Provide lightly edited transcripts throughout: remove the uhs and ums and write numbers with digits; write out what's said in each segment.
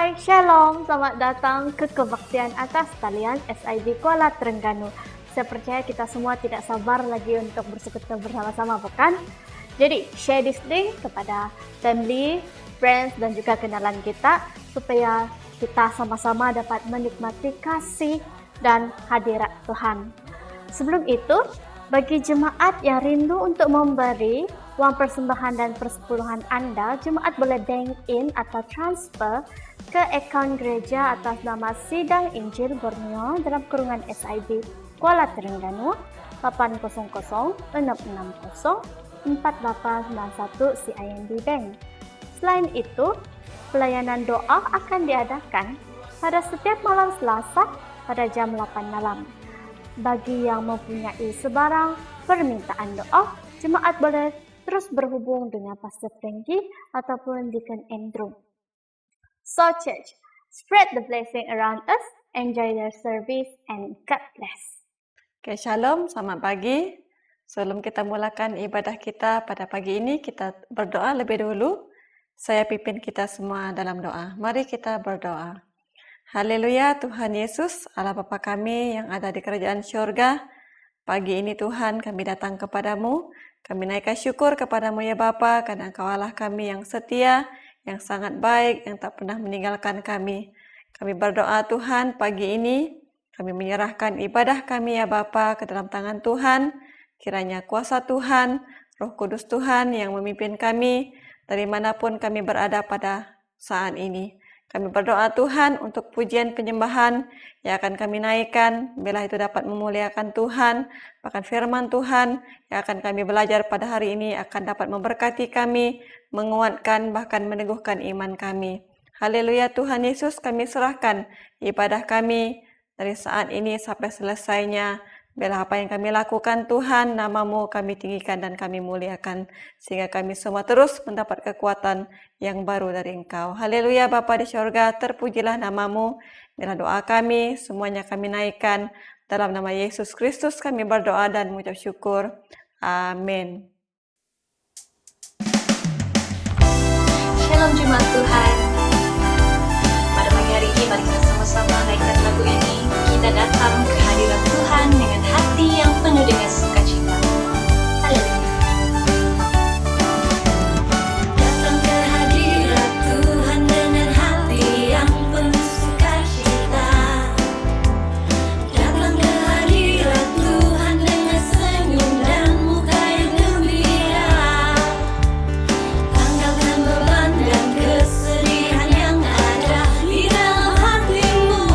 Hai, Shalom, selamat datang ke kebaktian atas talian SIB Kuala Terengganu. Saya percaya kita semua tidak sabar lagi untuk bersekutu bersama-sama, bukan? Jadi, share this link kepada family, friends, dan juga kenalan kita supaya kita sama-sama dapat menikmati kasih dan hadirat Tuhan. Sebelum itu, bagi jemaat yang rindu untuk memberi uang persembahan dan persepuluhan Anda, jemaat boleh bank in atau transfer ke akaun gereja atas nama Sidang Injil Borneo dalam kurungan SIB Kuala Terengganu 800-660-4891 CIMB Bank. Selain itu, pelayanan doa akan diadakan pada setiap malam Selasa pada jam 8 malam. Bagi yang mempunyai sebarang permintaan doa, jemaat boleh terus berhubung dengan Pastor Frankie ataupun Deacon Andrew. So church, spread the blessing around us, enjoy their service, and God bless. Okay, Shalom, selamat pagi. Sebelum kita mulakan ibadah kita pada pagi ini, kita berdoa lebih dulu. Saya pimpin kita semua dalam doa. Mari kita berdoa. Haleluya, Tuhan Yesus, Allah Bapa kami yang ada di kerajaan syurga. Pagi ini Tuhan kami datang kepadamu. Kami naikkan syukur kepadamu ya Bapa, karena Engkau Allah kami yang setia, yang sangat baik, yang tak pernah meninggalkan kami. Kami berdoa Tuhan pagi ini, kami menyerahkan ibadah kami ya Bapa ke dalam tangan Tuhan. Kiranya kuasa Tuhan, Roh Kudus Tuhan yang memimpin kami dari manapun kami berada pada saat ini. Kami berdoa Tuhan untuk pujian penyembahan yang akan kami naikkan, bila itu dapat memuliakan Tuhan, bahkan firman Tuhan yang akan kami belajar pada hari ini akan dapat memberkati kami, menguatkan, bahkan meneguhkan iman kami. Haleluya Tuhan Yesus, kami serahkan ibadah kami dari saat ini sampai selesainya. Bila apa yang kami lakukan Tuhan, nama-Mu kami tinggikan dan kami muliakan, sehingga kami semua terus mendapat kekuatan yang baru dari Engkau. Haleluya Bapa di syurga, terpujilah nama-Mu. Bila doa kami, semuanya kami naikkan. Dalam nama Yesus Kristus kami berdoa dan mengucap syukur. Amin. Shalom Jemaat Tuhan. Pada pagi hari ini mari kita sama-sama naikkan lagu ini. Kita datang ke hadirat Tuhan dengan hati yang penuh dengan sukacita. Haleluya. Datang ke hadirat Tuhan dengan hati yang penuh sukacita. Datang ke hadirat Tuhan dengan senyum dan muka yang gembira. Tanggalkan beban dan kesedihan yang ada di dalam hatimu.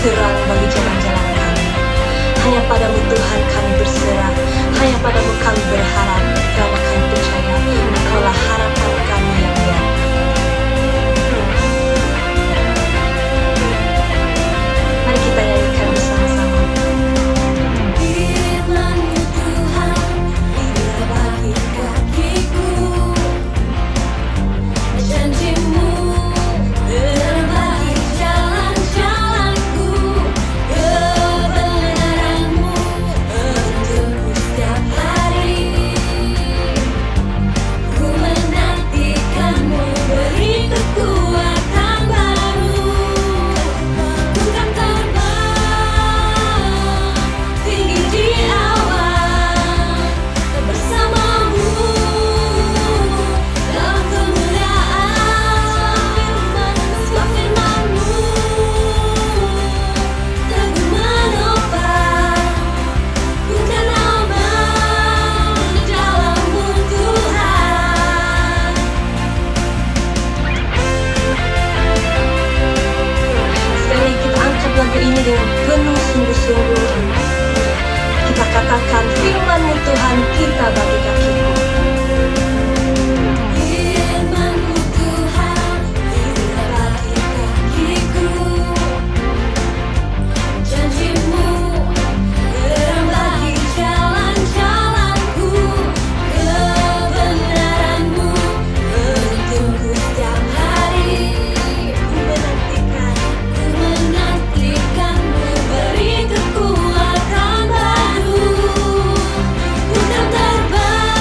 terang bagi jalan-jalan kami. Hanya padamu Tuhan kami berserah, hanya padamu kami berharap, karena kami percaya Engkaulah harapan kami yang nyata. Mari kita nyanyikan bersama-sama. Firman-Mu Tuhan, hingga bagi kakiku, janji-Mu terang bagi jalan-jalanku, kebenaran-Mu menuntunku setiap hari. Ku menantikan-Mu, beri kekuatan baru. Ku kan terbang tinggi di awan bersama-Mu dalam kemuliaan. Sebab firman-Mu teguh menopang. Ku kan aman di dalam-Mu Tuhan. Sekali kita angkat lagu ini dengan penuh sungguh-sungguh. Kita katakan firman-Mu Tuhan kita bagi kakiku. Firman-Mu Tuhan, hingga bagi kakiku, janji-Mu terang bagi jalan-jalanku, kebenaran-Mu menuntunku setiap hari. Ku menantikan-Mu, beri kekuatan baru. Ku kan terbang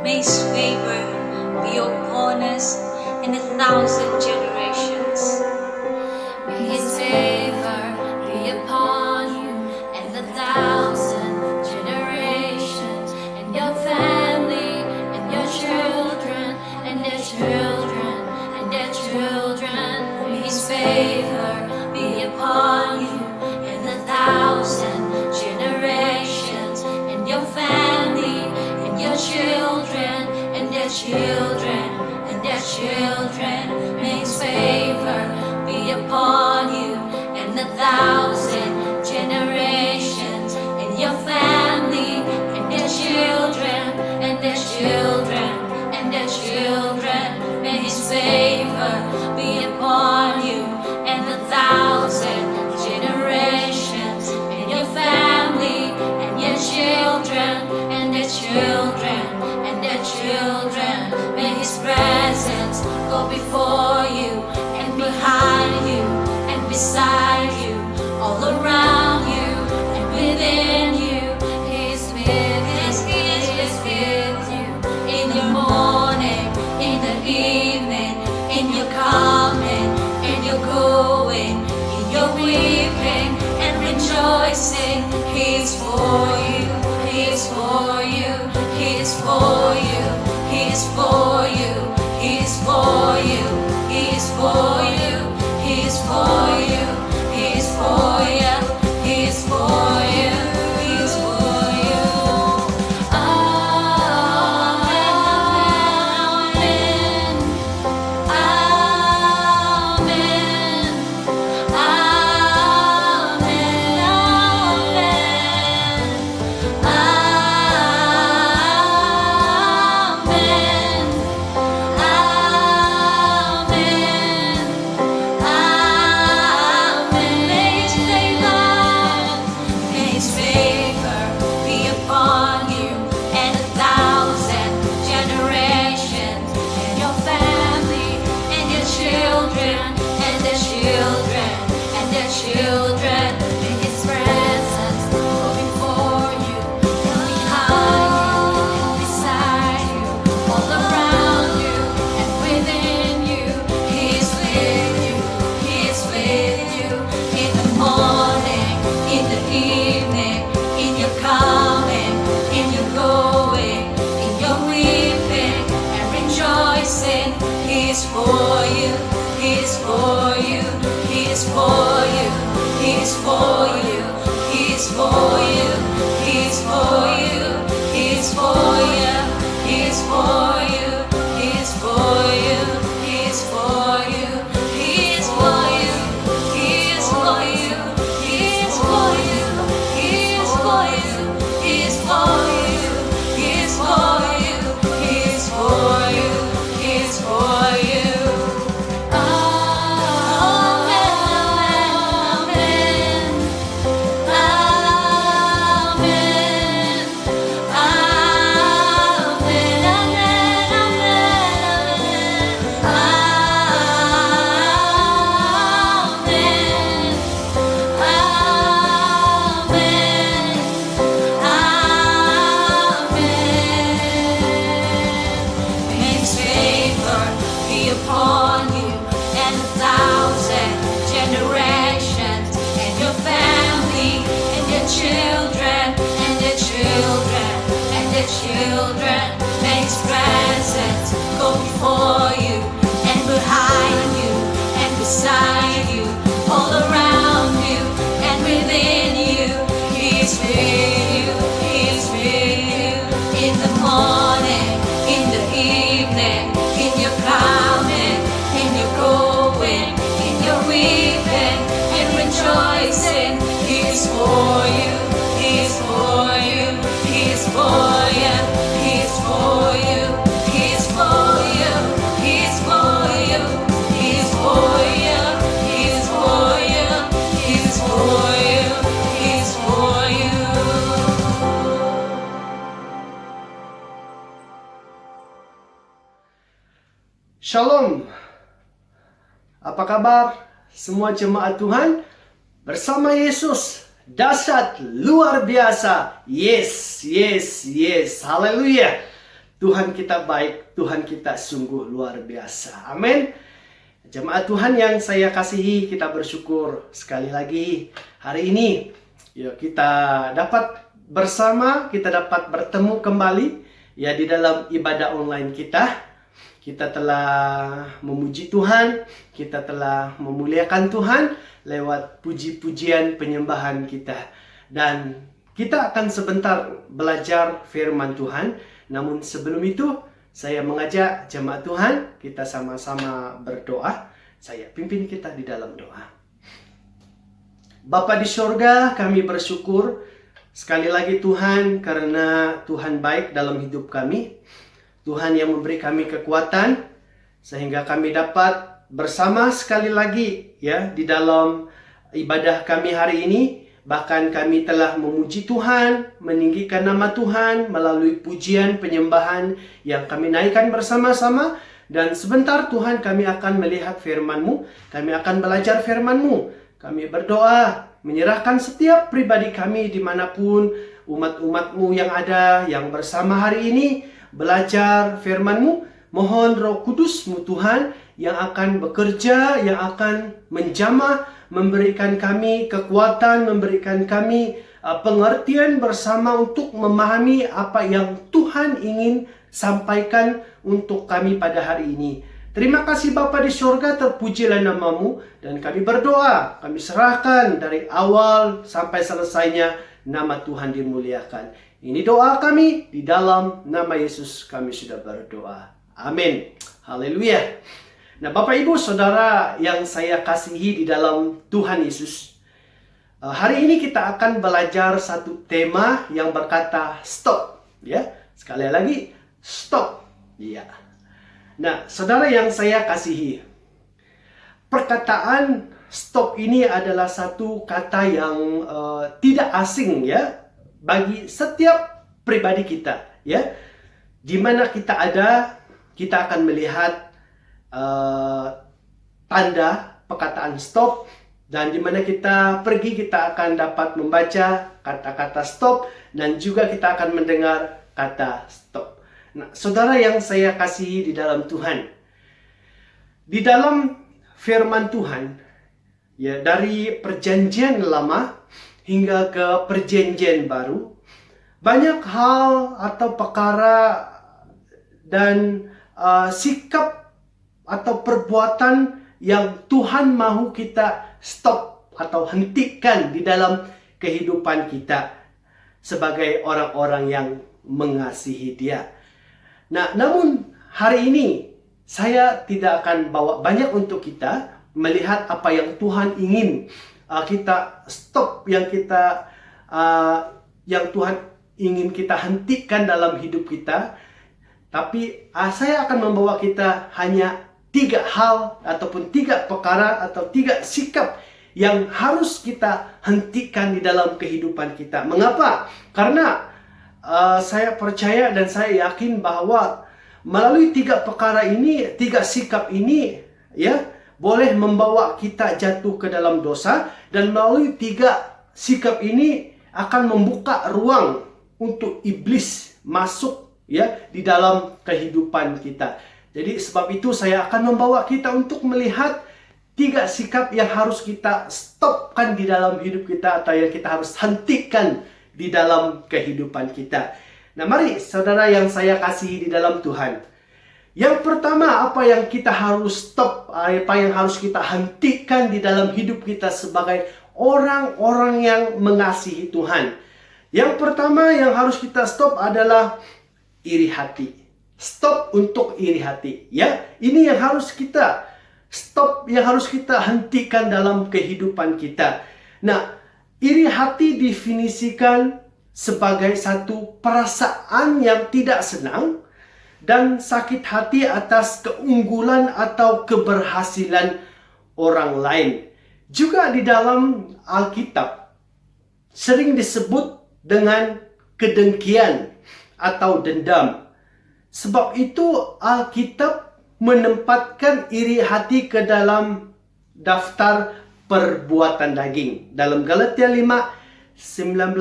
May His favor be upon us in 1,000 generations. May His favor be upon you and 1,000 generations, and your family, and your children, and their children, and their children. May His favor be upon you and 1,000 generations, and your family, and your children, and their children, and their children. May His favor be upon you and 1,000 generations, and your family, and their children, and their children, and their children. May His favor be upon you and 1,000 generations, and your family, and your children, and their children, and their children. May His presence go before you and behind you and beside you, all around you and within you. He is with you in your morning, in the evening, in your coming, in your going, in your weeping and rejoicing. He is for you, He is for you, He is for you, He is for you, He is for you, He is for you, He is for you, He is for you, He is for you, He is for you. Amen. Amen. Children, may His presence go before you, and behind you, and beside you, all around you, and within you. He is with you, He is with you, in the morning, in the evening, in your coming, in your going, in your weeping and rejoicing. He is for you, He is for you, He is for you, He is for you, He is for you, He is for you, He is for you, He is for you, He is for you, He is for you, He is for you, He is for you, He is for you, He is for you, He is for you, He is for you, He is for you, He is for you. May His favor be upon you and 1,000 generations, and your family, and your children, and their children, and their children. May His presence go before you and behind you and beside you, all around you and within you. He is with you, He is with you, in the morning, in the evening, in your coming, in your going, in your weeping and rejoicing. Apa kabar semua jemaat Tuhan? Bersama Yesus, dahsyat, luar biasa. Yes, yes, yes. Haleluya. Tuhan kita baik, Tuhan kita sungguh luar biasa. Amin. Jemaat Tuhan yang saya kasihi, kita bersyukur sekali lagi hari ini ya kita dapat bersama, kita dapat bertemu kembali ya di dalam ibadah online kita. Kita telah memuji Tuhan, kita telah memuliakan Tuhan lewat puji-pujian penyembahan kita. Dan kita akan sebentar belajar firman Tuhan. Namun sebelum itu, saya mengajak jemaat Tuhan, kita sama-sama berdoa. Saya pimpin kita di dalam doa. Bapa di sorga, kami bersyukur sekali lagi Tuhan, karena Tuhan baik dalam hidup kami. Tuhan yang memberi kami kekuatan, sehingga kami dapat bersama sekali lagi ya di dalam ibadah kami hari ini. Bahkan kami telah memuji Tuhan, meninggikan nama Tuhan melalui pujian penyembahan yang kami naikkan bersama-sama. Dan sebentar Tuhan kami akan melihat firman-Mu, kami akan belajar firman-Mu. Kami berdoa, menyerahkan setiap pribadi kami dimanapun umat-umat-Mu yang ada, yang bersama hari ini, belajar firman-Mu. Mohon Roh Kudus-Mu Tuhan yang akan bekerja, yang akan menjamah, memberikan kami kekuatan, memberikan kami pengertian bersama untuk memahami apa yang Tuhan ingin sampaikan untuk kami pada hari ini. Terima kasih Bapa di surga, terpujilah nama-Mu, dan kami berdoa, kami serahkan dari awal sampai selesainya nama Tuhan dimuliakan. Ini doa kami, di dalam nama Yesus kami sudah berdoa. Amin. Haleluya. Nah, Bapak Ibu Saudara yang saya kasihi di dalam Tuhan Yesus, hari ini kita akan belajar satu tema yang berkata stop. Ya, sekali lagi stop. Ya. Nah, saudara yang saya kasihi, perkataan stop ini adalah satu kata yang tidak asing ya bagi setiap pribadi kita. Ya, di mana kita ada, kita akan melihat tanda perkataan stop, dan di mana kita pergi kita akan dapat membaca kata-kata stop, dan juga kita akan mendengar kata stop. Nah, saudara yang saya kasihi di dalam Tuhan, di dalam firman Tuhan ya, dari perjanjian lama hingga ke perjanjian baru, banyak hal atau perkara dan sikap atau perbuatan yang Tuhan mahu kita stop atau hentikan di dalam kehidupan kita sebagai orang-orang yang mengasihi Dia. Nah, namun hari ini saya tidak akan bawa banyak untuk kita melihat apa yang Tuhan ingin kita stop, yang Tuhan ingin kita hentikan dalam hidup kita. Tapi saya akan membawa kita hanya 3 hal ataupun 3 perkara atau 3 sikap yang harus kita hentikan di dalam kehidupan kita. Mengapa? Karena saya percaya dan saya yakin bahwa melalui 3 perkara ini, 3 sikap ini ya, boleh membawa kita jatuh ke dalam dosa, dan melalui 3 sikap ini akan membuka ruang untuk iblis masuk ya di dalam kehidupan kita. Jadi sebab itu saya akan membawa kita untuk melihat 3 sikap yang harus kita stopkan di dalam hidup kita, atau yang kita harus hentikan di dalam kehidupan kita. Nah, mari saudara yang saya kasihi di dalam Tuhan, yang pertama, apa yang kita harus stop, apa yang harus kita hentikan di dalam hidup kita sebagai orang-orang yang mengasihi Tuhan. Yang pertama yang harus kita stop adalah iri hati. Stop untuk iri hati. Ya, ini yang harus kita stop, yang harus kita hentikan dalam kehidupan kita. Nah, iri hati definisikan sebagai satu perasaan yang tidak senang dan sakit hati atas keunggulan atau keberhasilan orang lain. Juga di dalam Alkitab sering disebut dengan kedengkian atau dendam. Sebab itu Alkitab menempatkan iri hati ke dalam daftar perbuatan daging. Dalam Galatia 5, 19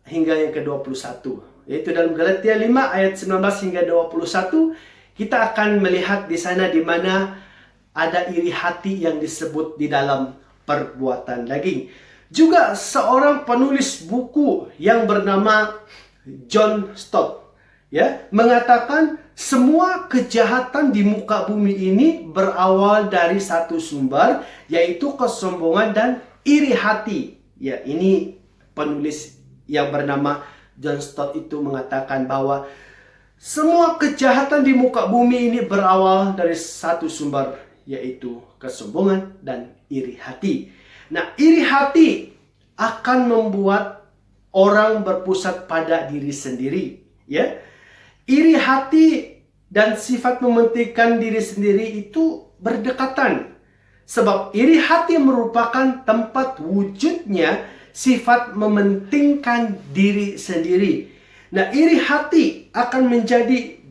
hingga yang ke-21. Yaitu dalam Galatia 5 ayat 19 hingga 21, kita akan melihat di sana di mana ada iri hati yang disebut di dalam perbuatan daging. Juga seorang penulis buku yang bernama John Stott mengatakan semua kejahatan di muka bumi ini berawal dari satu sumber, yaitu kesombongan dan iri hati. Ya, ini penulis yang bernama John Stott itu mengatakan bahwa semua kejahatan di muka bumi ini berawal dari satu sumber, yaitu kesombongan dan iri hati. Nah, iri hati akan membuat orang berpusat pada diri sendiri, ya. Iri hati dan sifat mementingkan diri sendiri itu berdekatan. Sebab iri hati merupakan tempat wujudnya sifat mementingkan diri sendiri. Nah, iri hati akan menjadi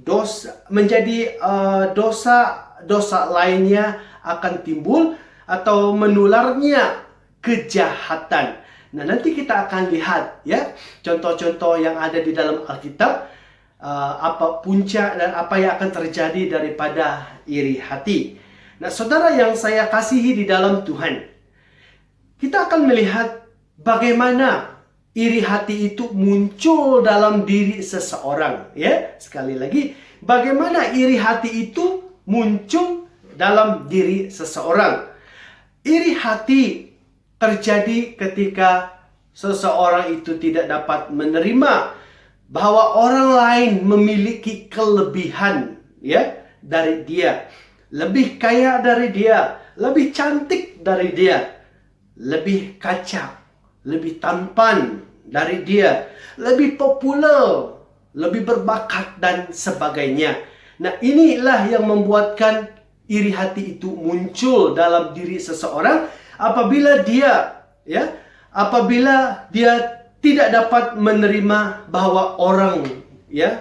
dosa lainnya akan timbul atau menularnya kejahatan. Nah, nanti kita akan lihat ya contoh-contoh yang ada di dalam Alkitab, apa puncak dan apa yang akan terjadi daripada iri hati. Nah, saudara yang saya kasihi di dalam Tuhan, kita akan melihat bagaimana iri hati itu muncul dalam diri seseorang, ya. Sekali lagi, bagaimana iri hati itu muncul dalam diri seseorang. Iri hati terjadi ketika seseorang itu tidak dapat menerima bahwa orang lain memiliki kelebihan ya dari dia, lebih kaya dari dia, lebih cantik dari dia, lebih kacak, lebih tampan dari dia, lebih populer, lebih berbakat dan sebagainya. Nah, inilah yang membuatkan iri hati itu muncul dalam diri seseorang apabila dia tidak dapat menerima bahwa orang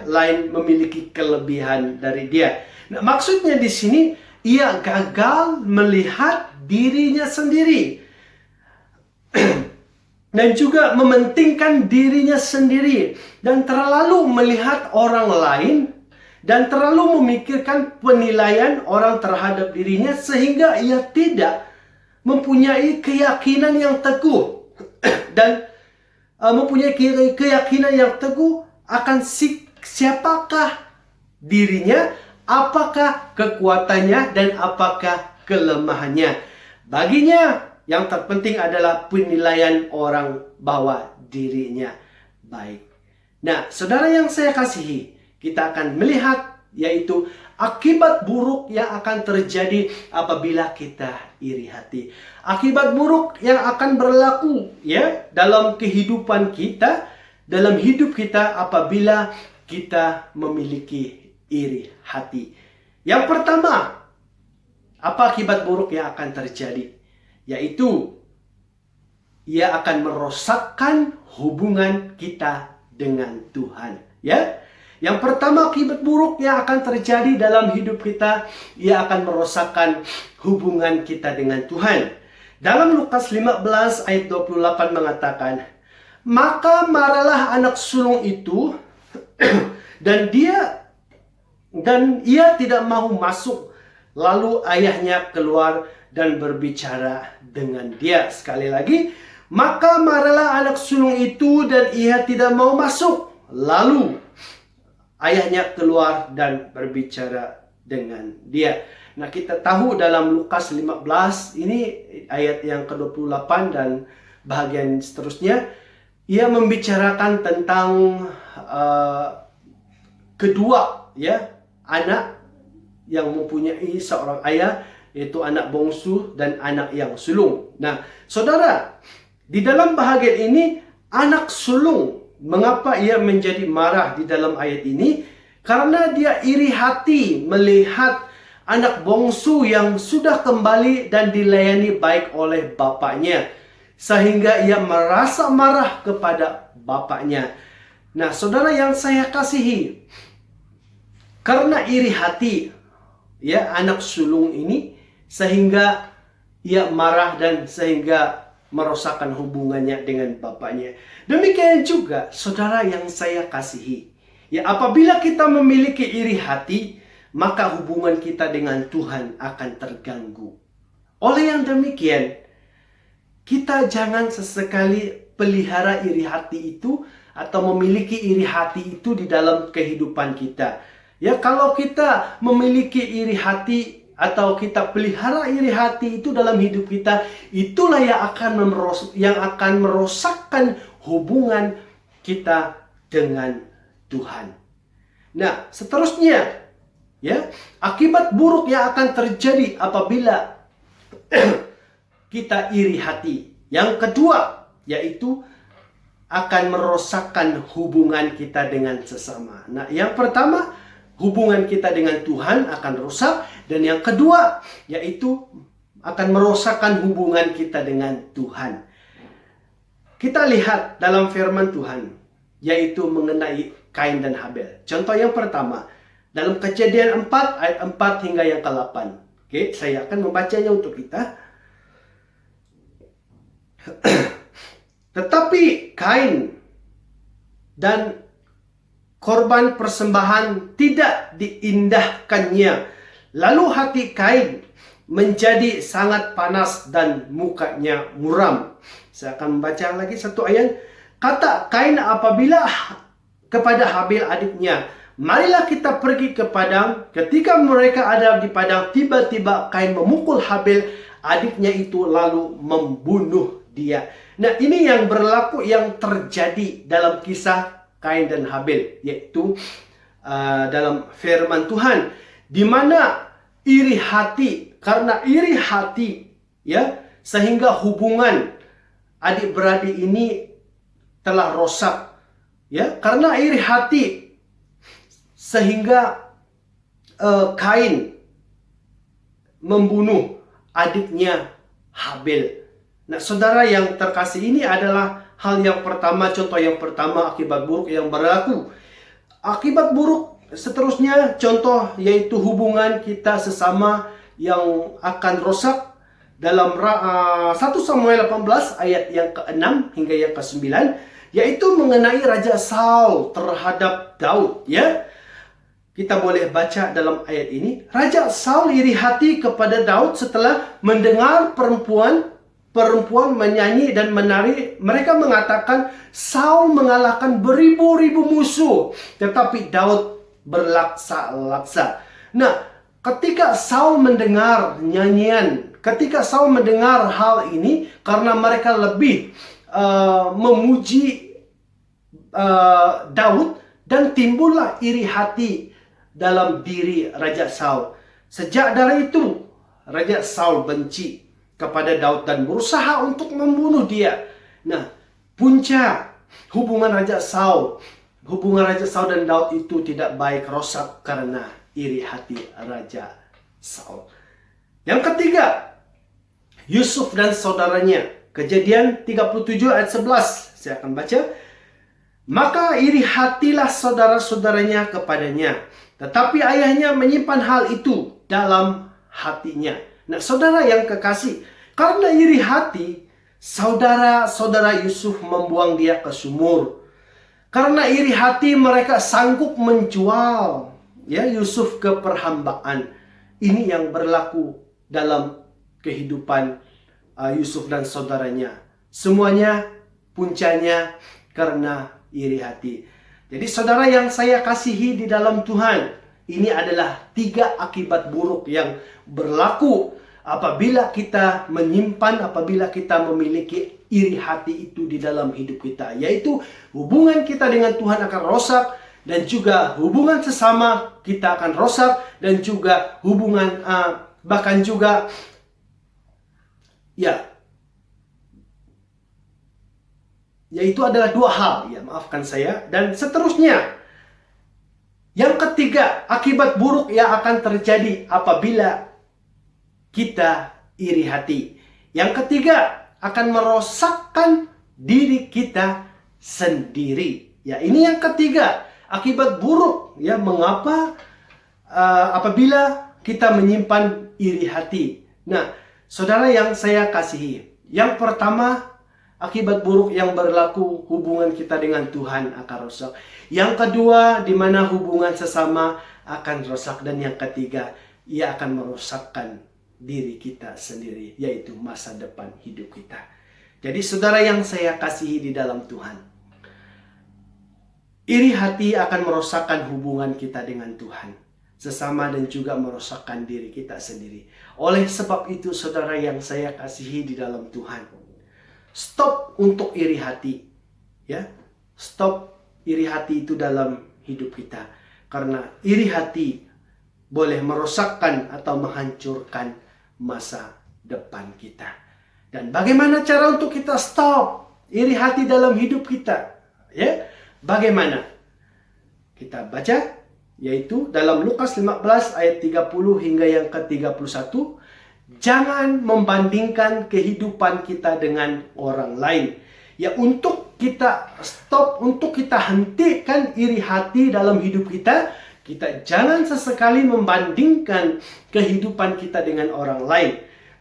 lain memiliki kelebihan dari dia. Nah, maksudnya di sini ia gagal melihat dirinya sendiri dan juga mementingkan dirinya sendiri dan terlalu melihat orang lain dan terlalu memikirkan penilaian orang terhadap dirinya sehingga ia tidak mempunyai keyakinan yang teguh dan mempunyai keyakinan yang teguh akan siapakah dirinya, apakah kekuatannya, dan apakah kelemahannya. Baginya yang terpenting adalah penilaian orang bahwa dirinya baik. Nah, saudara yang saya kasihi, kita akan melihat yaitu akibat buruk yang akan terjadi apabila kita iri hati. Akibat buruk yang akan berlaku dalam kehidupan kita, dalam hidup kita apabila kita memiliki iri hati. Yang pertama, apa akibat buruk yang akan terjadi? Yaitu ia akan merosakkan hubungan kita dengan Tuhan, ya. Yang pertama, akibat buruk yang akan terjadi dalam hidup kita, ia akan merosakkan hubungan kita dengan Tuhan. Dalam Lukas 15 ayat 28 mengatakan, maka marahlah anak sulung itu dan ia tidak mau masuk. Lalu ayahnya keluar dan berbicara dengan dia. Sekali lagi, maka marahlah anak sulung itu dan ia tidak mau masuk. Lalu ayahnya keluar dan berbicara dengan dia. Nah, kita tahu dalam Lukas 15 ini ayat yang ke-28 dan bahagian seterusnya, ia membicarakan tentang kedua anak yang mempunyai seorang ayah, yaitu anak bongsu dan anak yang sulung. Nah, saudara, di dalam bahagian ini anak sulung, mengapa ia menjadi marah di dalam ayat ini? Karena dia iri hati melihat anak bongsu yang sudah kembali dan dilayani baik oleh bapaknya, sehingga ia merasa marah kepada bapaknya. Nah, saudara yang saya kasihi, karena iri hati anak sulung ini, sehingga ia marah dan sehingga merosakkan hubungannya dengan bapaknya. Demikian juga saudara yang saya kasihi. Ya, apabila kita memiliki iri hati, maka hubungan kita dengan Tuhan akan terganggu. Oleh yang demikian, kita jangan sesekali pelihara iri hati itu atau memiliki iri hati itu di dalam kehidupan kita. Ya, kalau kita memiliki iri hati atau kita pelihara iri hati itu dalam hidup kita, itulah yang akan merosakkan hubungan kita dengan Tuhan. Nah, seterusnya, ya, akibat buruk yang akan terjadi apabila kita iri hati. Yang kedua, yaitu akan merosakkan hubungan kita dengan sesama. Nah, yang pertama, hubungan kita dengan Tuhan akan rusak. Dan yang kedua, yaitu akan merosakkan hubungan kita dengan Tuhan. Kita lihat dalam firman Tuhan, yaitu mengenai Kain dan Habel. Contoh yang pertama, dalam Kejadian 4 ayat 4 hingga yang ke-8. Oke, saya akan membacanya untuk kita. Tetapi Kain dan korban persembahan tidak diindahkannya. Lalu hati Kain menjadi sangat panas dan mukanya muram. Saya akan membaca lagi satu ayat. Kata Kain apabila kepada Habil adiknya, marilah kita pergi ke padang. Ketika mereka ada di padang, tiba-tiba Kain memukul Habil adiknya itu lalu membunuh dia. Nah, ini yang berlaku, yang terjadi dalam kisah Kain dan Habil, yaitu dalam firman Tuhan, di mana iri hati, karena iri hati, ya, sehingga hubungan adik-beradik ini telah rosak, ya, karena iri hati sehingga Kain membunuh adiknya Habil. Nah, saudara yang terkasih, ini adalah hal yang pertama, contoh yang pertama akibat buruk yang berlaku. Akibat buruk seterusnya, contoh yaitu hubungan kita sesama yang akan rusak dalam 1 Samuel 18 ayat yang ke-6 hingga yang ke-9, yaitu mengenai Raja Saul terhadap Daud, ya. Kita boleh baca dalam ayat ini, Raja Saul iri hati kepada Daud setelah mendengar perempuan menyanyi dan menari. Mereka mengatakan Saul mengalahkan beribu-ribu musuh, tetapi Daud berlaksa-laksa. Nah, ketika Saul mendengar nyanyian, ketika Saul mendengar hal ini, karena mereka lebih memuji Daud, dan timbullah iri hati dalam diri Raja Saul. Sejak dari itu, Raja Saul benci kepada Daud dan berusaha untuk membunuh dia. Nah, punca hubungan Raja Saul dan Daud itu tidak baik, rosak karena iri hati Raja Saul. Yang ketiga, Yusuf dan saudaranya. Kejadian 37 ayat 11. Saya akan baca. Maka iri hatilah saudara-saudaranya kepadanya, tetapi ayahnya menyimpan hal itu dalam hatinya. Nah, saudara yang kekasih, karena iri hati, saudara-saudara Yusuf membuang dia ke sumur. Karena iri hati, mereka sanggup menjual, ya, Yusuf ke perhambaan. Ini yang berlaku dalam kehidupan Yusuf dan saudaranya. Semuanya puncanya karena iri hati. Jadi saudara yang saya kasihi di dalam Tuhan, ini adalah 3 akibat buruk yang berlaku apabila kita menyimpan, apabila kita memiliki iri hati itu di dalam hidup kita. Yaitu hubungan kita dengan Tuhan akan rosak, dan juga hubungan sesama kita akan rosak, dan juga hubungan bahkan juga, ya, yaitu adalah 2 hal, ya, maafkan saya. Dan seterusnya, yang ketiga, akibat buruk yang akan terjadi apabila kita iri hati. Yang ketiga, akan merosakkan diri kita sendiri. Ya, ini yang ketiga, akibat buruk, ya, mengapa apabila kita menyimpan iri hati. Nah, Saudara yang saya kasihi, yang pertama, akibat buruk yang berlaku hubungan kita dengan Tuhan akan rusak. Yang kedua, di mana hubungan sesama akan rusak. Dan yang ketiga, ia akan merusakkan diri kita sendiri, yaitu masa depan hidup kita. Jadi saudara yang saya kasihi di dalam Tuhan, iri hati akan merusakkan hubungan kita dengan Tuhan sesama dan juga merusakkan diri kita sendiri. Oleh sebab itu saudara yang saya kasihi di dalam Tuhan, stop untuk iri hati. Ya, stop iri hati itu dalam hidup kita. Karena iri hati boleh merusakkan atau menghancurkan masa depan kita. Dan bagaimana cara untuk kita stop iri hati dalam hidup kita? Ya, bagaimana? Kita baca, yaitu dalam Lukas 15 ayat 30 hingga yang ke-31. Jangan membandingkan kehidupan kita dengan orang lain. Ya, untuk kita stop, untuk kita hentikan iri hati dalam hidup kita, kita jangan sesekali membandingkan kehidupan kita dengan orang lain.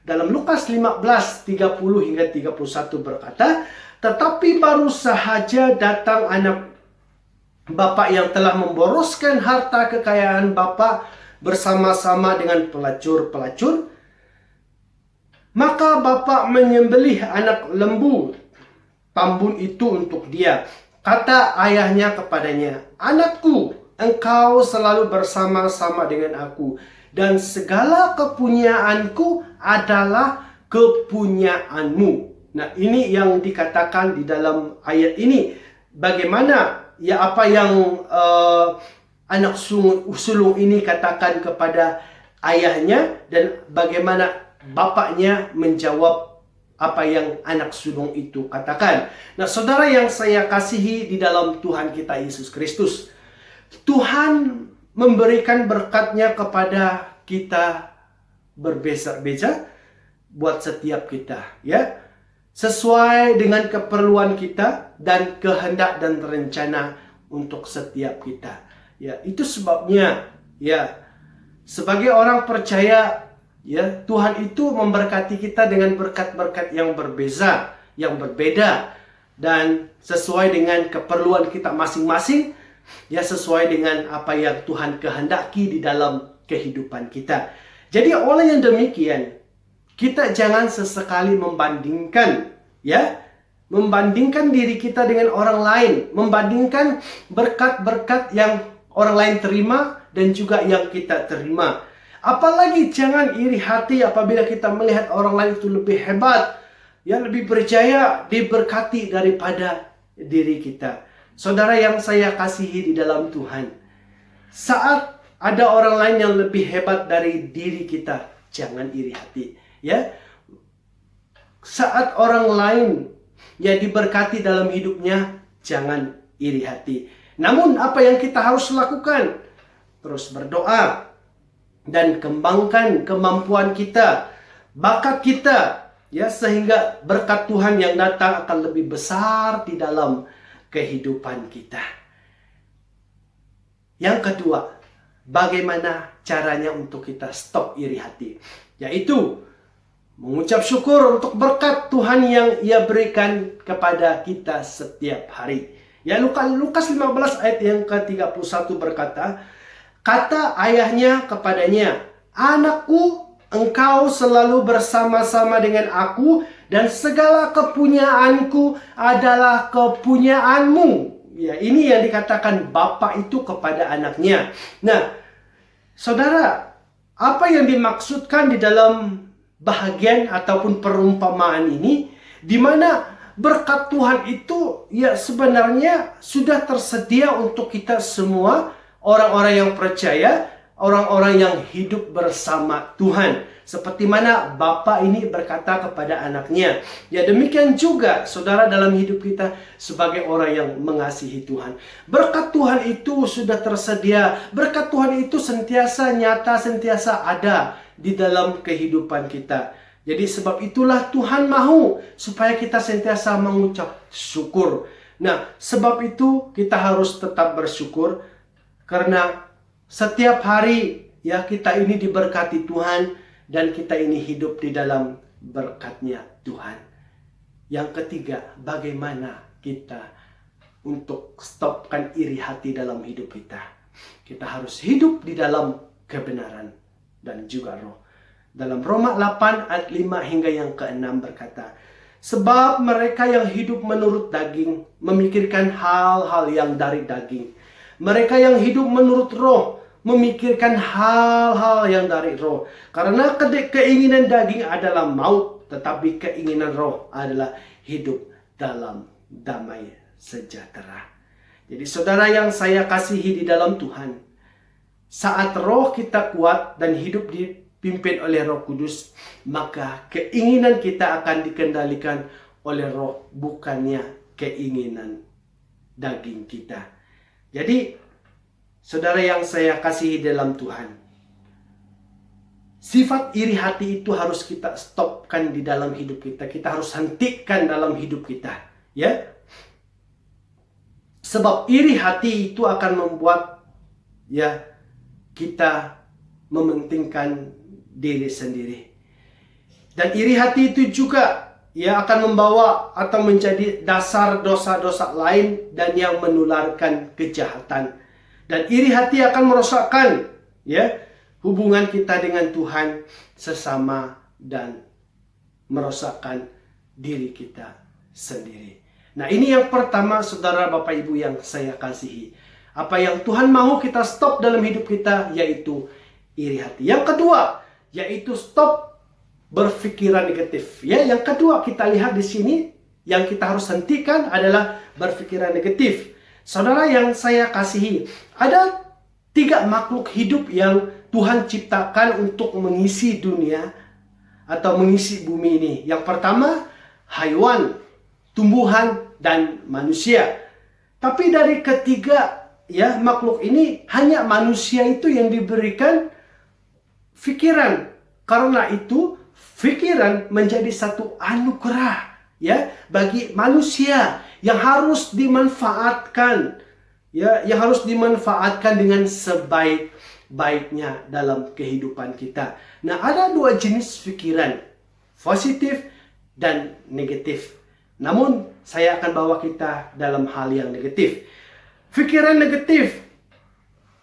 Dalam Lukas 15, 30 hingga 31 berkata, tetapi baru sahaja datang anak Bapak yang telah memboroskan harta kekayaan Bapak bersama-sama dengan pelacur-pelacur, maka Bapak menyembelih anak lembu tambun itu untuk dia. Kata ayahnya kepadanya, anakku, engkau selalu bersama-sama dengan aku, dan segala kepunyaanku adalah kepunyaanmu. Nah, ini yang dikatakan di dalam ayat ini. Bagaimana ya apa yang anak sulung ini katakan kepada ayahnya, dan bagaimana bapaknya menjawab apa yang anak sulung itu katakan. Nah, saudara yang saya kasihi di dalam Tuhan kita Yesus Kristus, Tuhan memberikan berkatnya kepada kita berbeza-beza buat setiap kita, ya, sesuai dengan keperluan kita dan kehendak dan rencana untuk setiap kita. Ya, itu sebabnya ya sebagai orang percaya, ya, Tuhan itu memberkati kita dengan berkat-berkat yang berbeza, yang berbeda, dan sesuai dengan keperluan kita masing-masing, ya, sesuai dengan apa yang Tuhan kehendaki di dalam kehidupan kita. Jadi oleh yang demikian, kita jangan sesekali membandingkan, ya, membandingkan diri kita dengan orang lain, membandingkan berkat-berkat yang orang lain terima dan juga yang kita terima. Apalagi jangan iri hati apabila kita melihat orang lain itu lebih hebat, ya, lebih berjaya, diberkati daripada diri kita. Saudara yang saya kasihi di dalam Tuhan, saat ada orang lain yang lebih hebat dari diri kita, jangan iri hati, ya. Saat orang lain ya diberkati dalam hidupnya, jangan iri hati. Namun apa yang kita harus lakukan? Terus berdoa dan kembangkan kemampuan kita, bakat kita, ya, sehingga berkat Tuhan yang datang akan lebih besar di dalam kehidupan kita. Yang kedua, bagaimana caranya untuk kita stop iri hati? Yaitu mengucap syukur untuk berkat Tuhan yang Ia berikan kepada kita setiap hari. Ya, Lukas 15 ayat yang ke-31 berkata, kata ayahnya kepadanya, anakku, engkau selalu bersama-sama dengan aku, dan segala kepunyaanku adalah kepunyaanmu. Ya, ini yang dikatakan bapak itu kepada anaknya. Nah, saudara, apa yang dimaksudkan di dalam bahagian ataupun perumpamaan ini, di mana berkat Tuhan itu ya sebenarnya sudah tersedia untuk kita semua, orang-orang yang percaya, orang-orang yang hidup bersama Tuhan. Seperti mana Bapa ini berkata kepada anaknya. Ya, demikian juga saudara dalam hidup kita sebagai orang yang mengasihi Tuhan. Berkat Tuhan itu sudah tersedia. Berkat Tuhan itu sentiasa nyata, sentiasa ada di dalam kehidupan kita. Jadi sebab itulah Tuhan mahu supaya kita sentiasa mengucap syukur. Nah, sebab itu kita harus tetap bersyukur, karena setiap hari ya kita ini diberkati Tuhan dan kita ini hidup di dalam berkat-Nya Tuhan. Yang ketiga, bagaimana kita untuk stopkan iri hati dalam hidup kita. Kita harus hidup di dalam kebenaran dan juga roh. Dalam Roma 8 ayat 5 hingga yang ke-6 berkata, sebab mereka yang hidup menurut daging memikirkan hal-hal yang dari daging. Mereka yang hidup menurut roh memikirkan hal-hal yang dari roh. Karena keinginan daging adalah maut, tetapi keinginan roh adalah hidup dalam damai sejahtera. Jadi saudara yang saya kasihi di dalam Tuhan, saat roh kita kuat dan hidup dipimpin oleh Roh Kudus, maka keinginan kita akan dikendalikan oleh roh, bukannya keinginan daging kita. Jadi saudara yang saya kasihi dalam Tuhan, sifat iri hati itu harus kita stopkan di dalam hidup kita. Kita harus hentikan dalam hidup kita, ya. Sebab iri hati itu akan membuat ya kita mementingkan diri sendiri. Dan iri hati itu juga ya akan membawa atau menjadi dasar dosa-dosa lain dan yang menularkan kejahatan. Dan iri hati akan merosakkan ya hubungan kita dengan Tuhan sesama dan merosakkan diri kita sendiri. Nah, ini yang pertama, saudara, Bapak, Ibu yang saya kasihi. Apa yang Tuhan mau kita stop dalam hidup kita, yaitu iri hati. Yang kedua, yaitu stop berpikiran negatif. Ya, yang kedua kita lihat di sini, yang kita harus hentikan adalah berpikiran negatif. Saudara yang saya kasihi, ada 3 makhluk hidup yang Tuhan ciptakan untuk mengisi dunia atau mengisi bumi ini. Yang pertama, haiwan, tumbuhan, dan manusia. Tapi dari ketiga ya makhluk ini, hanya manusia itu yang diberikan pikiran. Karena itu pikiran menjadi satu anugerah ya bagi manusia yang harus dimanfaatkan, ya, yang harus dimanfaatkan dengan sebaik-baiknya dalam kehidupan kita. Nah, ada 2 jenis pikiran, positif dan negatif. Namun saya akan bawa kita dalam hal yang negatif. Pikiran negatif,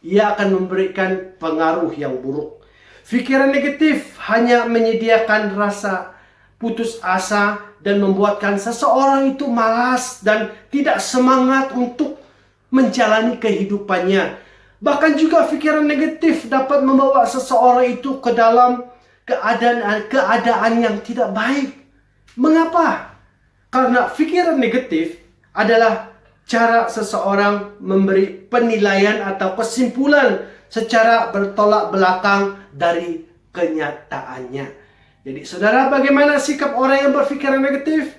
ia akan memberikan pengaruh yang buruk. Pikiran negatif hanya menyediakan rasa putus asa dan membuatkan seseorang itu malas dan tidak semangat untuk menjalani kehidupannya. Bahkan juga pikiran negatif dapat membawa seseorang itu ke dalam keadaan yang tidak baik. Mengapa? Karena pikiran negatif adalah cara seseorang memberi penilaian atau kesimpulan secara bertolak belakang dari kenyataannya. Jadi saudara, bagaimana sikap orang yang berpikiran negatif?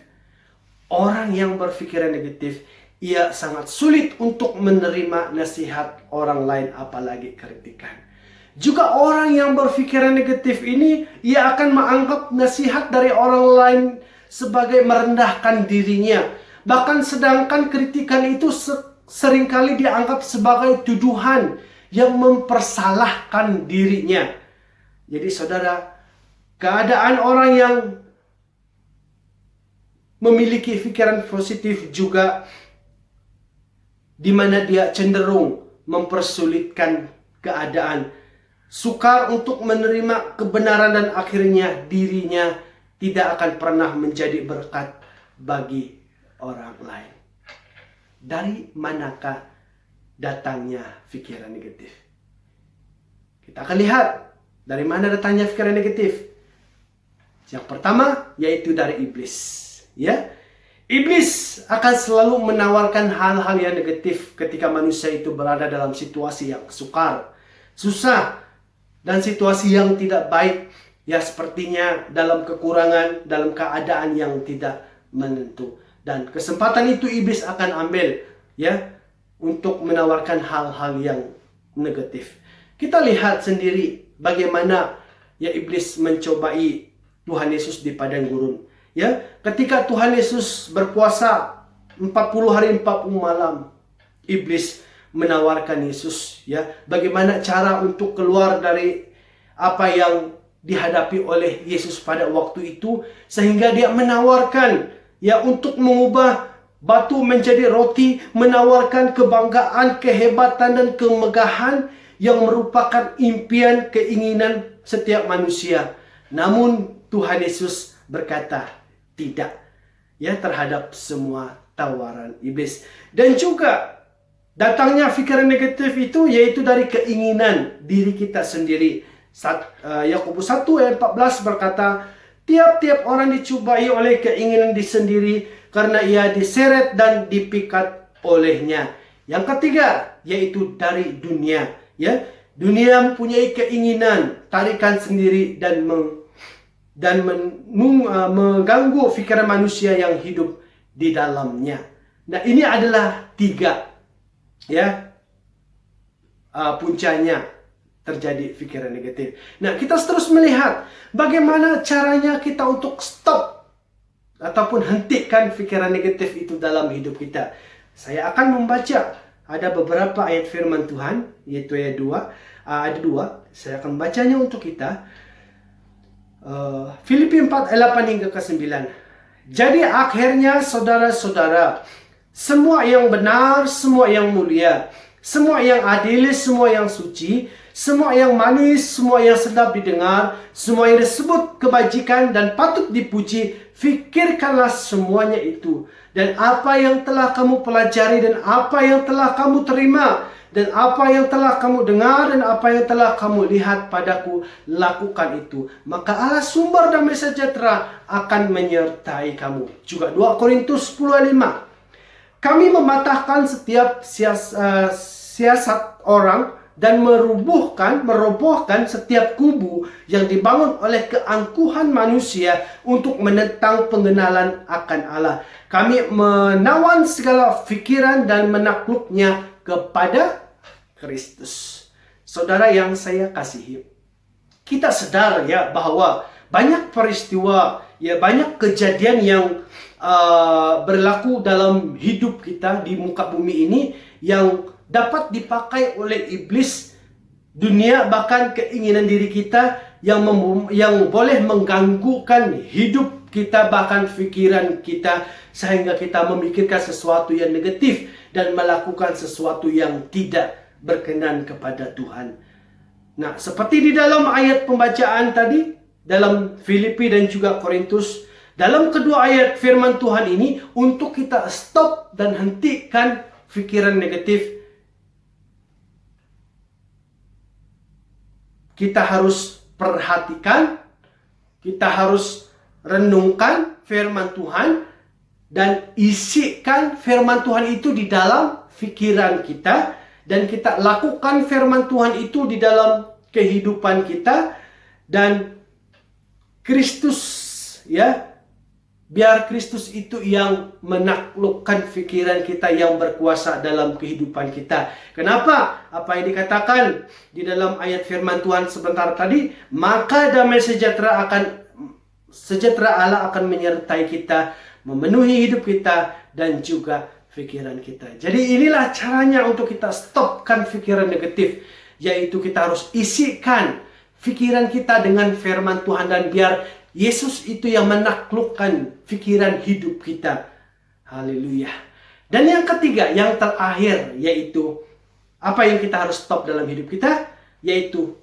Orang yang berpikiran negatif, ia sangat sulit untuk menerima nasihat orang lain, apalagi kritikan. Juga orang yang berpikiran negatif ini, ia akan menganggap nasihat dari orang lain sebagai merendahkan dirinya. Bahkan sedangkan kritikan itu seringkali dianggap sebagai tuduhan yang mempersalahkan dirinya. Jadi saudara, keadaan orang yang memiliki pikiran positif juga di mana dia cenderung mempersulitkan keadaan, sukar untuk menerima kebenaran, dan akhirnya dirinya tidak akan pernah menjadi berkat bagi orang lain. Dari manakah datangnya pikiran negatif? Kita akan lihat dari mana datangnya pikiran negatif. Yang pertama yaitu dari iblis. Ya, iblis akan selalu menawarkan hal-hal yang negatif ketika manusia itu berada dalam situasi yang sukar, susah, dan situasi yang tidak baik. Ya, sepertinya dalam kekurangan, dalam keadaan yang tidak menentu. Dan kesempatan itu iblis akan ambil ya untuk menawarkan hal-hal yang negatif. Kita lihat sendiri bagaimana ya iblis mencobai Tuhan Yesus di padang gurun. Ya, ketika Tuhan Yesus berpuasa 40 hari 40 malam, iblis menawarkan Yesus ya bagaimana cara untuk keluar dari apa yang dihadapi oleh Yesus pada waktu itu, sehingga dia menawarkan ya untuk mengubah batu menjadi roti, menawarkan kebanggaan, kehebatan dan kemegahan yang merupakan impian, keinginan setiap manusia. Namun Tuhan Yesus berkata tidak ya terhadap semua tawaran iblis. Dan juga datangnya pikiran negatif itu yaitu dari keinginan diri kita sendiri. Yakobus 1 ayat 14 berkata, tiap-tiap orang dicubai oleh keinginan diri sendiri karena ia diseret dan dipikat olehnya. Yang ketiga yaitu dari dunia, ya. Dunia mempunyai keinginan, tarikan sendiri dan mengganggu pikiran manusia yang hidup di dalamnya. Nah, ini adalah 3 ya puncanya terjadi pikiran negatif. Nah, kita terus melihat bagaimana caranya kita untuk stop ataupun hentikan pikiran negatif itu dalam hidup kita. Saya akan membaca ada beberapa ayat firman Tuhan, yaitu ayat 2. Ada 2, saya akan bacanya untuk kita. Filipi 4 ayat 8 hingga ke 9. Jadi akhirnya saudara-saudara, semua yang benar, semua yang mulia, semua yang adil, semua yang suci, semua yang manis, semua yang sedap didengar, semua yang disebut kebajikan dan patut dipuji, fikirkanlah semuanya itu. Dan apa yang telah kamu pelajari dan apa yang telah kamu terima dan apa yang telah kamu dengar dan apa yang telah kamu lihat padaku, lakukan itu. Maka Allah sumber damai sejahtera akan menyertai kamu. Juga 2 Korintus 10 ayat 5. Kami mematahkan setiap siasat orang dan merobohkan setiap kubu yang dibangun oleh keangkuhan manusia untuk menentang pengenalan akan Allah. Kami menawan segala pikiran dan menakluknya kepada Kristus. Saudara yang saya kasihi, kita sadar ya bahwa banyak peristiwa, ya banyak kejadian yang berlaku dalam hidup kita di muka bumi ini yang dapat dipakai oleh iblis, dunia, bahkan keinginan diri kita yang boleh mengganggukan hidup kita, bahkan pikiran kita, sehingga kita memikirkan sesuatu yang negatif dan melakukan sesuatu yang tidak berkenan kepada Tuhan. Nah, seperti di dalam ayat pembacaan tadi, dalam Filipi dan juga Korintus, dalam kedua ayat firman Tuhan ini, untuk kita stop dan hentikan pikiran negatif, kita harus perhatikan, kita harus renungkan firman Tuhan, dan isikan firman Tuhan itu di dalam pikiran kita, dan kita lakukan firman Tuhan itu di dalam kehidupan kita, dan Kristus, ya, biar Kristus itu yang menaklukkan pikiran kita, yang berkuasa dalam kehidupan kita. Kenapa? Apa yang dikatakan di dalam ayat firman Tuhan sebentar tadi, maka damai sejahtera Allah akan menyertai kita, memenuhi hidup kita dan juga pikiran kita. Jadi inilah caranya untuk kita stopkan pikiran negatif, yaitu kita harus isikan pikiran kita dengan firman Tuhan, dan biar Yesus itu yang menaklukkan pikiran hidup kita. Haleluya. Dan yang ketiga, yang terakhir, yaitu apa yang kita harus stop dalam hidup kita, yaitu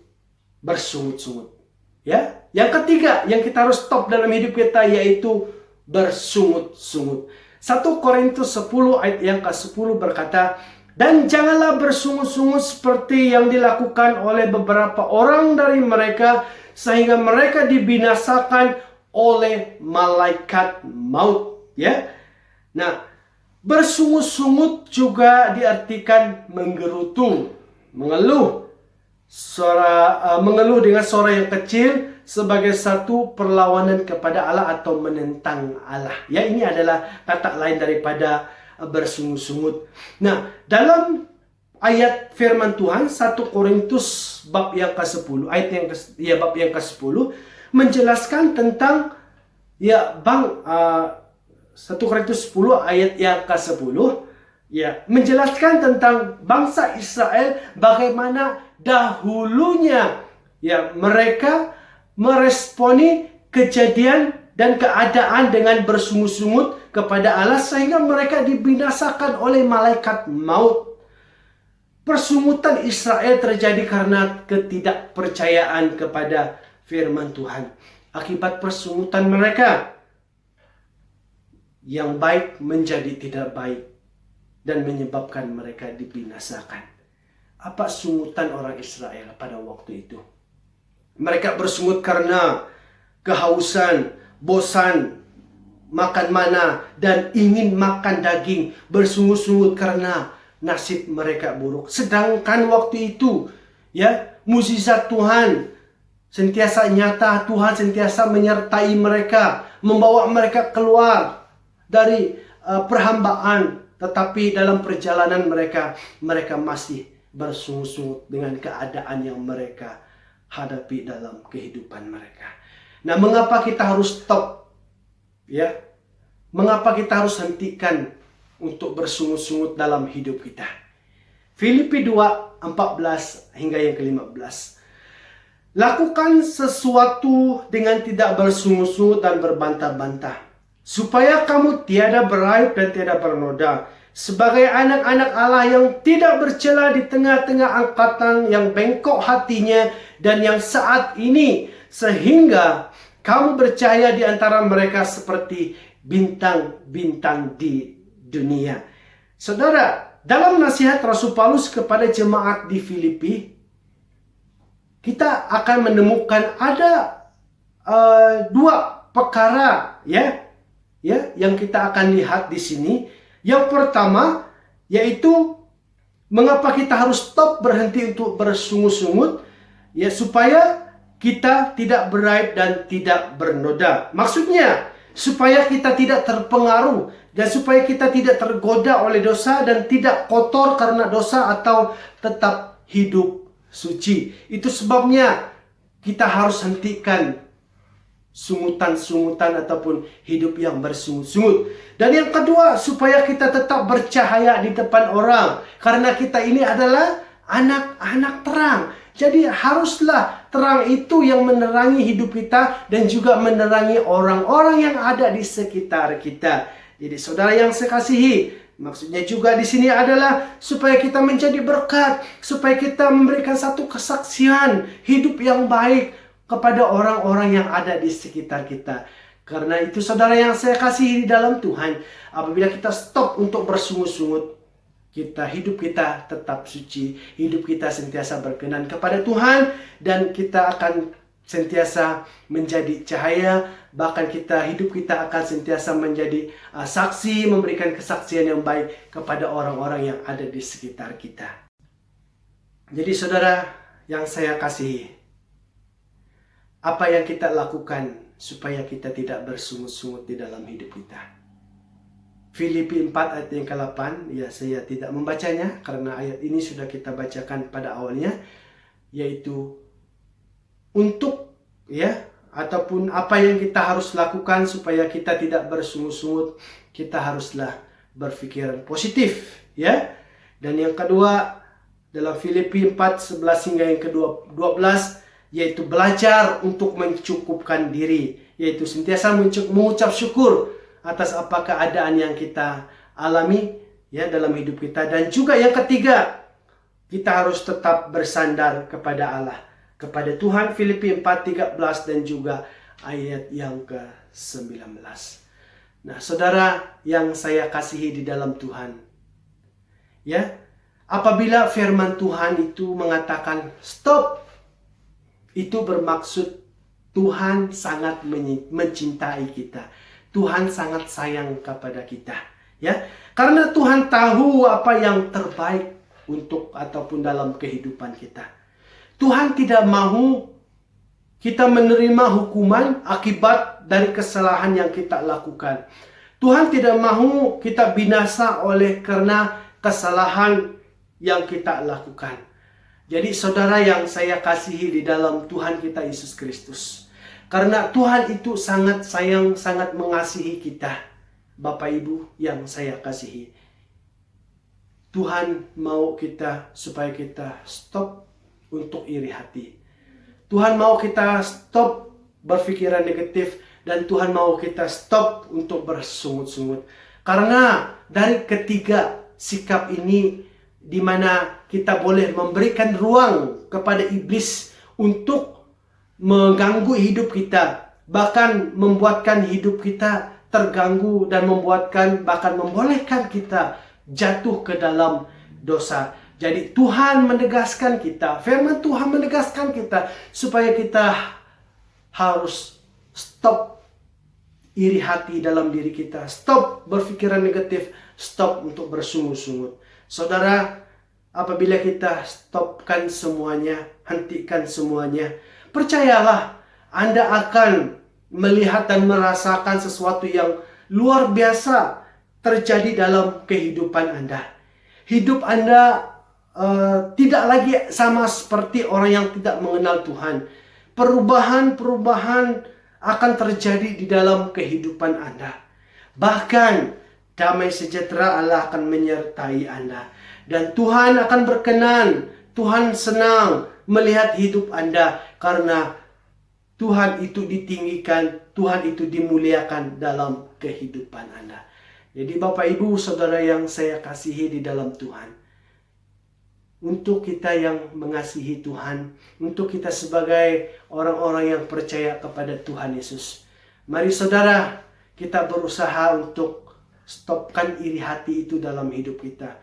bersungut-sungut. Ya, yang ketiga yang kita harus stop dalam hidup kita yaitu bersungut-sungut. 1 Korintus 10 ayat yang ke-10 berkata, dan janganlah bersungut-sungut seperti yang dilakukan oleh beberapa orang dari mereka, sehingga mereka dibinasakan oleh malaikat maut. Ya, nah, bersungut-sungut juga diartikan menggerutu, mengeluh, mengeluh dengan suara yang kecil sebagai satu perlawanan kepada Allah atau menentang Allah. Ya, ini adalah kata lain daripada bersungut-sungut. Nah, dalam ayat firman Tuhan 1 Korintus bab yang ke-10 bab yang ke-10 menjelaskan tentang 1 Korintus 10 ayat yang ke-10 menjelaskan tentang bangsa Israel, bagaimana dahulunya mereka meresponi kejadian dan keadaan dengan bersungut-sungut kepada Allah sehingga mereka dibinasakan oleh malaikat maut. Persungutan Israel terjadi karena ketidakpercayaan kepada firman Tuhan. Akibat persungutan mereka, yang baik menjadi tidak baik dan menyebabkan mereka dibinasakan. Apa sungutan orang Israel pada waktu itu? Mereka bersungut karena kehausan, bosan, makan mana, dan ingin makan daging. Bersungut-sungut karena nasib mereka buruk. Sedangkan waktu itu, ya, mukjizat Tuhan sentiasa nyata. Tuhan sentiasa menyertai mereka, membawa mereka keluar dari perhambaan. Tetapi dalam perjalanan mereka masih bersungut-sungut dengan keadaan yang mereka hadapi dalam kehidupan mereka. Nah, mengapa kita harus stop? Ya, mengapa kita harus hentikan untuk bersungut-sungut dalam hidup kita? Filipi 2:14 hingga yang ke-15. Lakukan sesuatu dengan tidak bersungut-sungut dan berbantah-bantah, supaya kamu tiada beraib dan tiada bernoda, sebagai anak-anak Allah yang tidak bercela di tengah-tengah angkatan yang bengkok hatinya dan yang saat ini, sehingga kamu bercahaya di antara mereka seperti bintang-bintang di dunia. Saudara, dalam nasihat Rasul Paulus kepada jemaat di Filipi, kita akan menemukan ada dua perkara ya yang kita akan lihat di sini. Yang pertama yaitu mengapa kita harus stop, berhenti untuk bersungut-sungut, ya, supaya kita tidak beraib dan tidak bernoda. Maksudnya supaya kita tidak terpengaruh dan supaya kita tidak tergoda oleh dosa dan tidak kotor karena dosa, atau tetap hidup suci. Itu sebabnya kita harus hentikan sungutan-sungutan ataupun hidup yang bersungut-sungut. Dan yang kedua, supaya kita tetap bercahaya di depan orang, karena kita ini adalah anak-anak terang. Jadi haruslah terang itu yang menerangi hidup kita dan juga menerangi orang-orang yang ada di sekitar kita. Jadi saudara yang saya kasihi, maksudnya juga di sini adalah supaya kita menjadi berkat, supaya kita memberikan satu kesaksian hidup yang baik kepada orang-orang yang ada di sekitar kita. Karena itu saudara yang saya kasihi di dalam Tuhan, apabila kita stop untuk bersungut-sungut, hidup kita tetap suci, hidup kita sentiasa berkenan kepada Tuhan, dan kita akan sentiasa menjadi cahaya. Bahkan hidup kita akan sentiasa menjadi saksi, memberikan kesaksian yang baik kepada orang-orang yang ada di sekitar kita. Jadi saudara yang saya kasihi, apa yang kita lakukan supaya kita tidak bersungut-sungut di dalam hidup kita? Filipi 4 ayat yang ke-8, ya, saya tidak membacanya karena ayat ini sudah kita bacakan pada awalnya, yaitu untuk, ya, ataupun apa yang kita harus lakukan supaya kita tidak bersungut-sungut, kita haruslah berpikiran positif, ya. Dan yang kedua, dalam Filipi 4:11 hingga yang ke-12, yaitu belajar untuk mencukupkan diri, yaitu sentiasa mengucap syukur atas apa keadaan yang kita alami, ya, dalam hidup kita. Dan juga yang ketiga, kita harus tetap bersandar kepada Allah, kepada Tuhan. Filipi 4:13 dan juga ayat yang ke-19. Nah, saudara yang saya kasihi di dalam Tuhan, ya, apabila firman Tuhan itu mengatakan stop, itu bermaksud Tuhan sangat mencintai kita. Tuhan sangat sayang kepada kita, ya. Karena Tuhan tahu apa yang terbaik untuk ataupun dalam kehidupan kita. Tuhan tidak mau kita menerima hukuman akibat dari kesalahan yang kita lakukan. Tuhan tidak mau kita binasa oleh karena kesalahan yang kita lakukan. Jadi saudara yang saya kasihi di dalam Tuhan kita Yesus Kristus, karena Tuhan itu sangat sayang, sangat mengasihi kita, Bapak Ibu yang saya kasihi, Tuhan mau kita supaya kita stop untuk iri hati. Tuhan mau kita stop berpikiran negatif, dan Tuhan mau kita stop untuk bersungut-sungut. Karena dari ketiga sikap ini, di mana kita boleh memberikan ruang kepada iblis untuk mengganggu hidup kita, bahkan membuatkan hidup kita terganggu dan bahkan membolehkan kita jatuh ke dalam dosa. Jadi Tuhan menegaskan kita, firman Tuhan menegaskan kita supaya kita harus stop iri hati dalam diri kita, stop berpikiran negatif, stop untuk bersungut-sungut. Saudara, apabila kita stopkan semuanya, hentikan semuanya, percayalah Anda akan melihat dan merasakan sesuatu yang luar biasa terjadi dalam kehidupan Anda. Hidup Anda tidak lagi sama seperti orang yang tidak mengenal Tuhan. Perubahan-perubahan akan terjadi di dalam kehidupan Anda. Bahkan damai sejahtera Allah akan menyertai Anda. Dan Tuhan akan berkenan, Tuhan senang melihat hidup Anda, karena Tuhan itu ditinggikan, Tuhan itu dimuliakan dalam kehidupan Anda. Jadi Bapak Ibu Saudara yang saya kasihi di dalam Tuhan, untuk kita yang mengasihi Tuhan, untuk kita sebagai orang-orang yang percaya kepada Tuhan Yesus, mari saudara, kita berusaha untuk stopkan iri hati itu dalam hidup kita.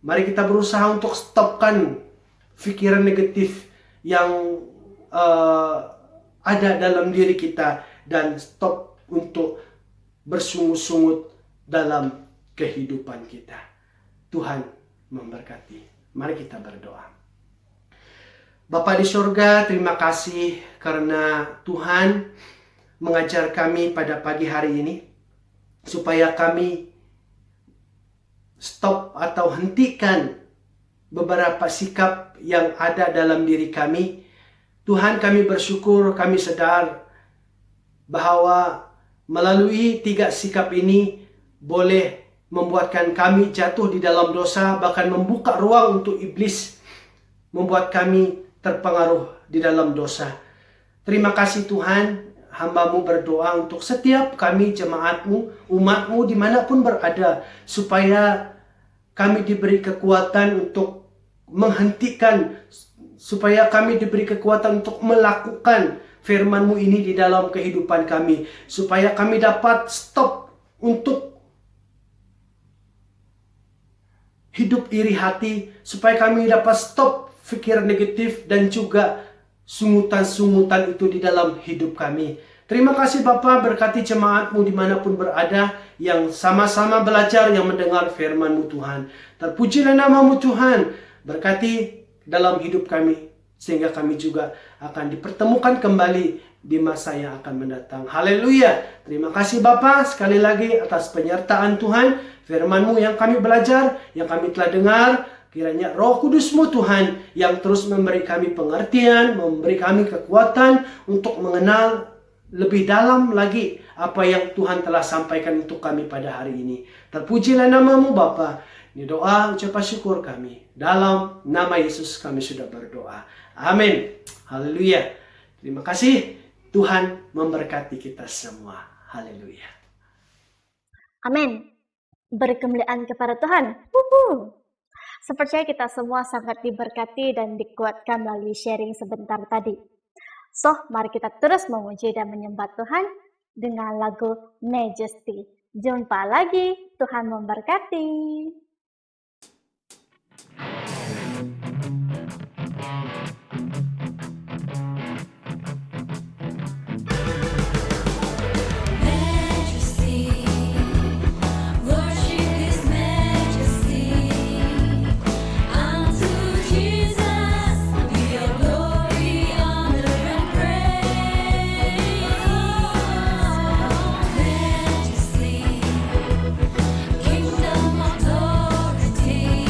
Mari kita berusaha untuk stopkan pikiran negatif yang ada dalam diri kita, dan stop untuk bersungut-sungut dalam kehidupan kita. Tuhan memberkati. Mari kita berdoa. Bapa di surga, terima kasih karena Tuhan mengajar kami pada pagi hari ini, supaya kami stop atau hentikan beberapa sikap yang ada dalam diri kami. Tuhan, kami bersyukur, kami sadar bahwa melalui 3 sikap ini boleh membuatkan kami jatuh di dalam dosa, bahkan membuka ruang untuk iblis membuat kami terpengaruh di dalam dosa. Terima kasih Tuhan, hamba-Mu berdoa untuk setiap kami jemaat-Mu, umat-Mu dimanapun berada, supaya kami diberi kekuatan untuk menghentikan, supaya kami diberi kekuatan untuk melakukan firman-Mu ini di dalam kehidupan kami, supaya kami dapat stop untuk hidup iri hati, supaya kami dapat stop pikiran negatif dan juga sungutan-sungutan itu di dalam hidup kami. Terima kasih Bapa, berkati jemaat-Mu dimanapun berada, yang sama-sama belajar, yang mendengar firman-Mu Tuhan. Terpujilah nama-Mu Tuhan, berkati dalam hidup kami, sehingga kami juga akan dipertemukan kembali di masa yang akan mendatang. Haleluya. Terima kasih Bapa sekali lagi atas penyertaan Tuhan, firman-Mu yang kami belajar, yang kami telah dengar. Kiranya Roh Kudus-Mu Tuhan yang terus memberi kami pengertian, memberi kami kekuatan untuk mengenal lebih dalam lagi apa yang Tuhan telah sampaikan untuk kami pada hari ini. Terpujilah nama-Mu Bapa. Ini doa ucapan syukur kami. Dalam nama Yesus kami sudah berdoa. Amin. Haleluya. Terima kasih. Tuhan memberkati kita semua. Haleluya. Amin. Beri kemuliaan kepada Tuhan. Sepertinya kita semua sangat diberkati dan dikuatkan melalui sharing sebentar tadi. So, mari kita terus memuji dan menyembah Tuhan dengan lagu Majesty. Jumpa lagi. Tuhan memberkati. Kingdom authority.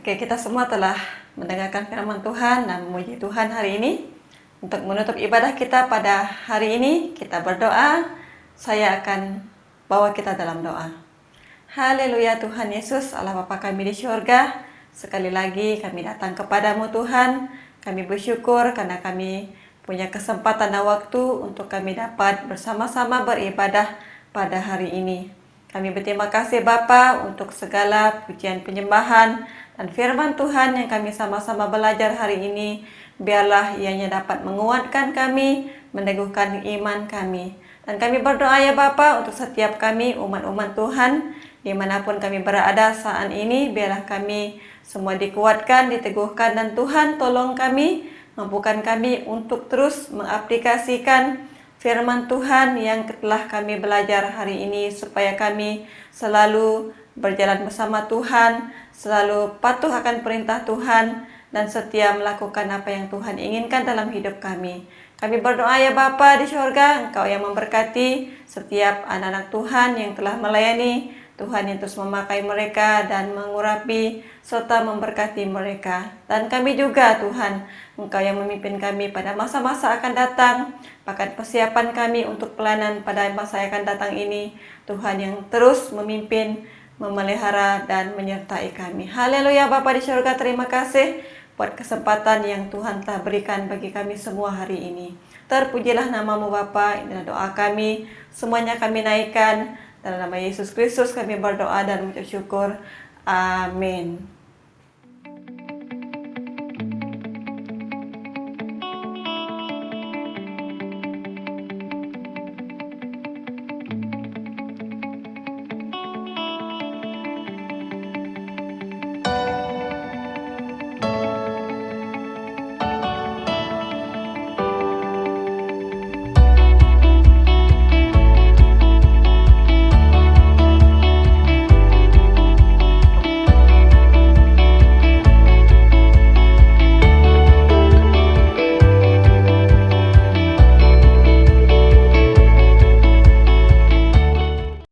Oke, kita semua telah mendengarkan firman Tuhan dan memuji Tuhan hari ini. Untuk menutup ibadah kita pada hari ini, kita berdoa. Saya akan bawa kita dalam doa. Haleluya Tuhan Yesus, Allah Bapa kami di surga. Sekali lagi kami datang kepadamu Tuhan. Kami bersyukur karena kami punya kesempatan dan waktu untuk kami dapat bersama-sama beribadah pada hari ini. Kami berterima kasih Bapa untuk segala pujian penyembahan dan firman Tuhan yang kami sama-sama belajar hari ini. Biarlah ianya dapat menguatkan kami, meneguhkan iman kami. Dan kami berdoa ya Bapa untuk setiap kami umat-umat Tuhan, dimanapun kami berada saat ini, biarlah kami semua dikuatkan, diteguhkan, dan Tuhan tolong kami, mampukan kami untuk terus mengaplikasikan firman Tuhan yang telah kami belajar hari ini, supaya kami selalu berjalan bersama Tuhan, selalu patuh akan perintah Tuhan, dan setia melakukan apa yang Tuhan inginkan dalam hidup kami. Kami berdoa ya Bapa di surga, Engkau yang memberkati setiap anak-anak Tuhan yang telah melayani, Tuhan yang terus memakai mereka dan mengurapi serta memberkati mereka. Dan kami juga Tuhan, Engkau yang memimpin kami pada masa-masa akan datang, bahkan persiapan kami untuk pelayanan pada masa yang akan datang ini, Tuhan yang terus memimpin, memelihara dan menyertai kami. Haleluya Bapa di surga, terima kasih buat kesempatan yang Tuhan telah berikan bagi kami semua hari ini. Terpujilah namamu Bapa, inilah doa kami, semuanya kami naikkan. Dalam nama Yesus Kristus kami berdoa dan mengucap syukur. Amin.